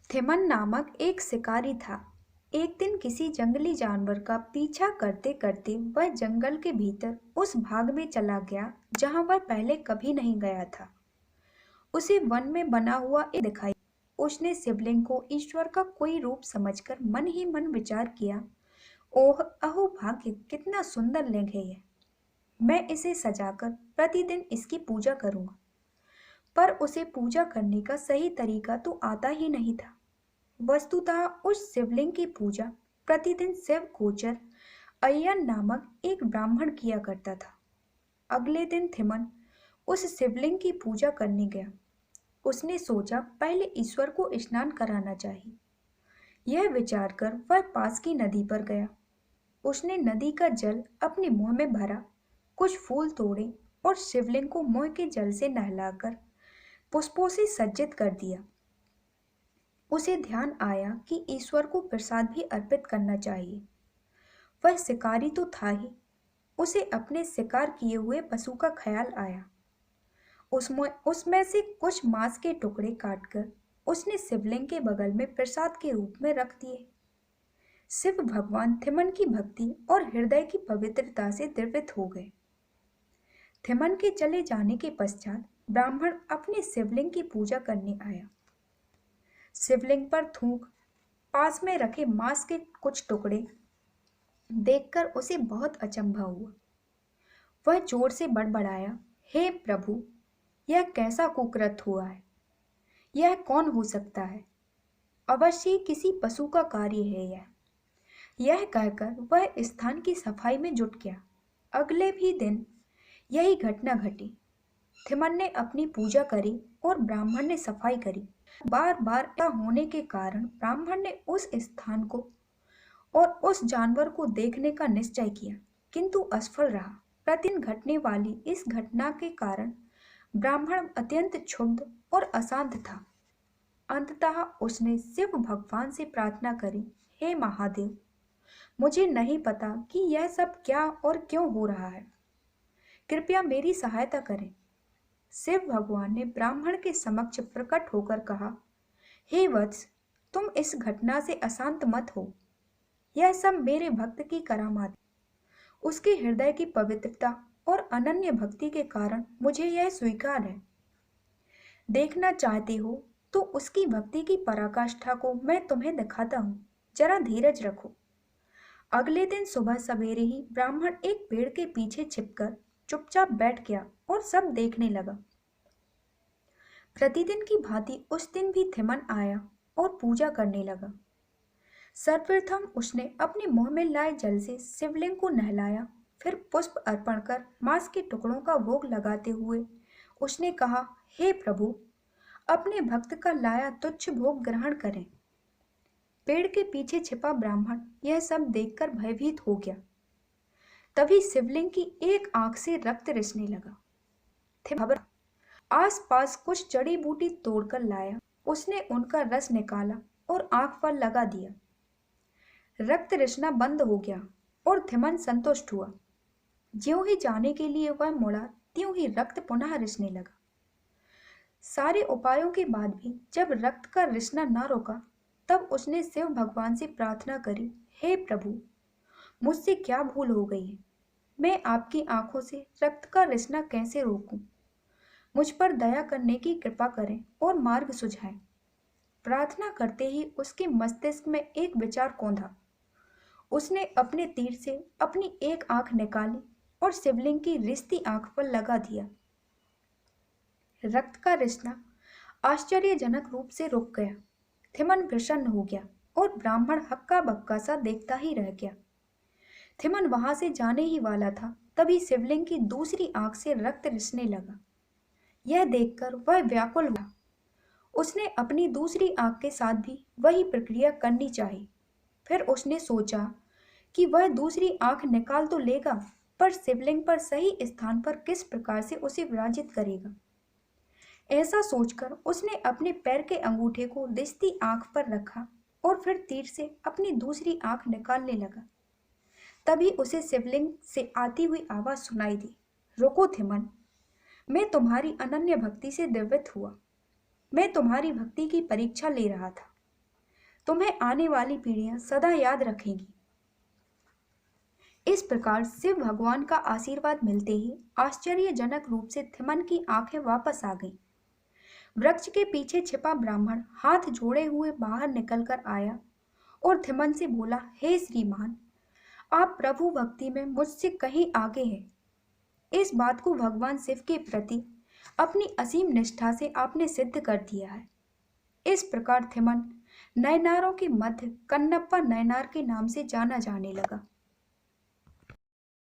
थिमन नामक एक शिकारी था। एक दिन किसी जंगली जानवर का पीछा करते करते वह जंगल के भीतर उस भाग में चला गया जहां वह पहले कभी नहीं गया था। उसे वन में बना हुआ एक दिखाई। उसने शिवलिंग को ईश्वर का कोई रूप समझकर मन ही मन विचार किया, ओह अहो भाग्य, कितना सुंदर लिंग है यह। मैं इसे सजाकर प्रतिदिन इसकी पूजा करूंगा। पर उसे पूजा करने का सही तरीका तो आता ही नहीं था। वस्तुतः उस शिवलिंग की पूजा प्रतिदिन शिव गोचर अय्यर नामक एक ब्राह्मण किया करता था। अगले दिन थिमन उस शिवलिंग की पूजा करने गया। उसने सोचा पहले ईश्वर को स्नान कराना चाहिए। यह विचार कर वह पास की नदी पर गया। उसने नदी का जल अपने मुंह में भरा, कुछ फूल तोड़े और शिवलिंग को मुंह के जल से नहलाकर पुष्पों से सज्जित कर दिया। उसे ध्यान आया कि ईश्वर को प्रसाद भी अर्पित करना चाहिए। वह शिकारी तो था ही, उसे अपने शिकार किए हुए पशु का ख्याल आया। उसमें से कुछ मांस के टुकड़े काटकर उसने शिवलिंग के बगल में प्रसाद के रूप में रख दिए। शिव भगवान थिमन की भक्ति और हृदय की पवित्रता से द्रवित हो गए। थिमन के चले जाने के पश्चात ब्राह्मण अपने शिवलिंग की पूजा करने आया। शिवलिंग पर थूक, पास में रखे मांस के कुछ टुकड़े देखकर उसे बहुत अचंभा हुआ। वह जोर से बड़बड़ाया, हे प्रभु, यह कैसा कुकृत्य हुआ है? यह कौन हो सकता है? अवश्य किसी पशु का कार्य है यह कहकर वह स्थान की सफाई में जुट गया। अगले भी दिन यही घटना घटी। थिमन ने अपनी पूजा करी और ब्राह्मण ने सफाई करी। बार बार ऐसा होने के कारण ब्राह्मण ने उस स्थान को और उस जानवर को देखने का निश्चय किया, किंतु असफल रहा। प्रतिदिन घटने वाली इस घटना के कारण ब्राह्मण अत्यंत क्षुब्ध और अशांत था। अंततः उसने शिव भगवान से प्रार्थना करी, हे महादेव, मुझे नहीं पता कि यह सब क्या और क्यों हो रहा है। कृपया मेरी सहायता करें। शिव भगवान ने ब्राह्मण के समक्ष प्रकट होकर कहा, हे वत्स, तुम इस घटना से अशांत मत हो। यह सब मेरे भक्त की करामात, उसके हृदय की पवित्रता और अनन्य भक्ति के कारण मुझे यह स्वीकार है। देखना चाहते हो तो उसकी भक्ति की पराकाष्ठा को मैं तुम्हें दिखाता हूँ, जरा धीरज रखो। अगले दिन सुबह सवेरे ही ब्राह्मण एक पेड़ के पीछे छिपकर चुपचाप बैठ गया और सब देखने लगा। प्रतिदिन की भांति उस दिन भी थिमन आया और पूजा करने लगा। सर्वप्रथम उसने अपने मुंह में लाए जल से शिवलिंग को नहलाया, फिर पुष्प अर्पण कर मांस के टुकड़ों का भोग लगाते हुए उसने कहा, हे प्रभु, अपने भक्त का लाया तुच्छ भोग ग्रहण करें। पेड़ के पीछे छिपा ब्राह्मण यह सब देखकर भयभीत हो गया। तभी शिवलिंग की एक आंख से रक्त रिसने लगा। घबरा आसपास कुछ जड़ी बूटी तोड़कर लाया। उसने उनका रस निकाला और आंख पर लगा दिया। रक्त रिसना बंद हो गया और थिमन संतुष्ट हुआ। ज्यों ही जाने के लिए वह मुड़ा, त्यों ही रक्त पुनः रिसने लगा। सारे उपायों के बाद भी जब रक्त का रिसना न रुका, तब उसने शिव भगवान से प्रार्थना करी, हे प्रभु, मुझसे क्या भूल हो गई है? मैं आपकी आंखों से रक्त का रिसना कैसे रोकूं? मुझ पर दया करने की कृपा करें और मार्ग सुझाएं। प्रार्थना करते ही उसके मस्तिष्क में एक विचार कौंधा। उसने अपने तीर से अपनी एक आंख निकाली और शिवलिंग की रिसती आंख पर लगा दिया। रक्त का रिसना आश्चर्यजनक रूप से रुक गया। थिमन प्रसन्न हो गया और ब्राह्मण हक्का बक्का सा देखता ही रह गया। थिमन वहां से जाने ही वाला था, तभी शिवलिंग की दूसरी आंख से रक्त रिसने लगा। यह देखकर वह व्याकुल हुआ। उसने अपनी दूसरी आंख के साथ भी वही प्रक्रिया करनी चाहिए। फिर उसने सोचा कि वह दूसरी आंख निकाल तो लेगा, पर शिवलिंग पर सही स्थान पर किस प्रकार से उसे विराजित करेगा। ऐसा सोचकर उसने अपने पैर के अंगूठे को रिश्ती आंख पर रखा और फिर तीर से अपनी दूसरी आंख निकालने लगा। तभी उसे शिवलिंग से आती हुई आवाज सुनाई दी, रुको थिमन, मैं तुम्हारी अनन्य भक्ति से द्रवित हुआ। मैं तुम्हारी भक्ति की परीक्षा ले रहा था। तुम्हें आने वाली पीढ़ियां सदा याद रखेंगी। इस प्रकार शिव भगवान का आशीर्वाद मिलते ही आश्चर्यजनक रूप से थिमन की आंखें वापस आ गईं। वृक्ष के पीछे छिपा ब्राह्मण हाथ जोड़े हुए बाहर निकलकर आया और थिमन से बोला, हे श्रीमान, आप प्रभु भक्ति में मुझसे कहीं आगे हैं। इस बात को भगवान शिव के प्रति अपनी असीम निष्ठा से आपने सिद्ध कर दिया है। इस प्रकार थिमन नयनारों के मध्य कन्नप्पा नयनार के नाम से जाना जाने लगा।